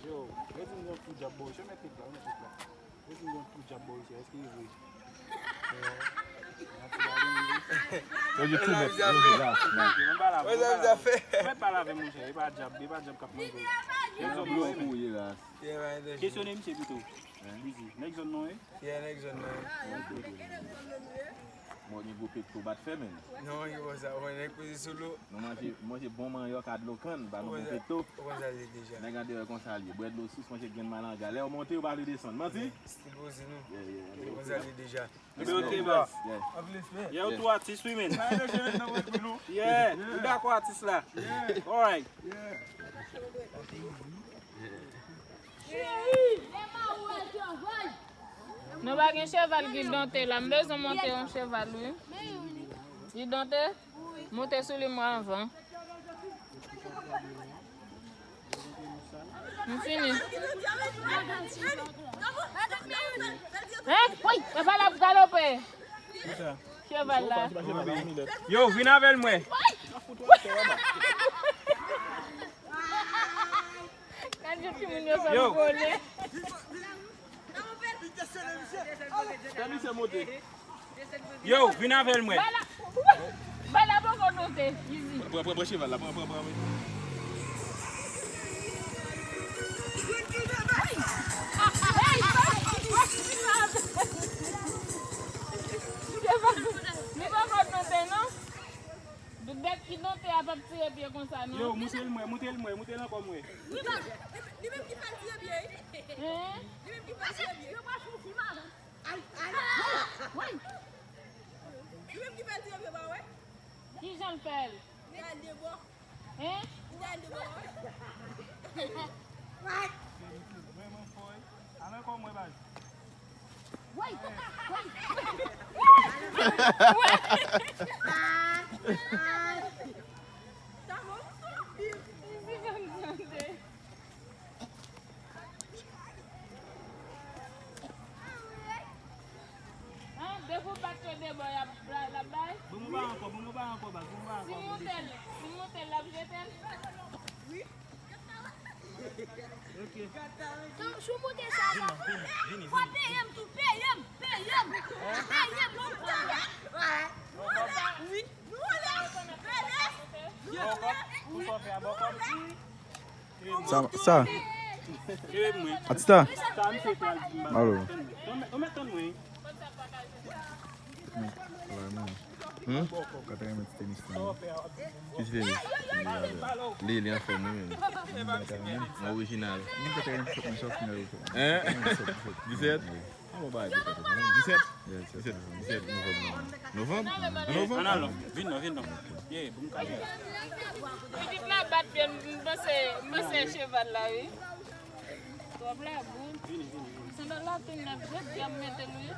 Yo, let's go to job boy. Je mets tout là, let's go to job boy. Est-ce qu'il veut? Yo di tout met. Mwen pa lave moun chè, e pa job kap mwen go. Kesyonè mse pito. Nek zon nou e? Nek zon nou e. Mwen yon go pet kou bat fè men. Non, yon waz a nek pouzi sou lo. Mwen jè bon man yon kad lo kan, ba nou go pet tou. Waz a li deja. Nè gade yon konsalye, bwèd lo sous mwen jè gen malan gale. Ou monte ou ba li deson, manti? Sti bozi nou. Waz a li deja. Be ok bas. Ye ou tou artist women. Yeah, ou da kwa artist la. Alright. Nous avons un cheval qui donte là, nous devons monter un cheval. Il donte, monter sur les mois avant. On finit. Hein? Oui, il va la galoper. Cheval là. Yo, vin avec moi. Yo. Yo, vin avec moi. Bala beaucoup noter. Prends cheval là, prends. Qui n'ont pas à tirer bien comme ça, non? Yo, moutez encore moi. Lui même qui fait tirer bien. Hein? Lui même qui fait tirer bien. Lui même qui fait tirer bien, bah ouais. Qui j'en fais? Il y a des bois. Hein? Il y a des bois. Vous battez des boys la baille? Bon, encore. Si montel la jeter? Oui. Ok. Donc, je monte ça. Faut payer tout, payer. Oui. Ça. Atista. Alô. Katanya tenis tenis. Lili yang family. Original. Ini katanya shop final. 17. Oh bah 17. 17 novembre. Non. Vin non. Yeah, bon calé. Petite la batte bien, monsieur cheval là, oui. Toi, là, bon. C'est là, tu n'as pas de mettre lui.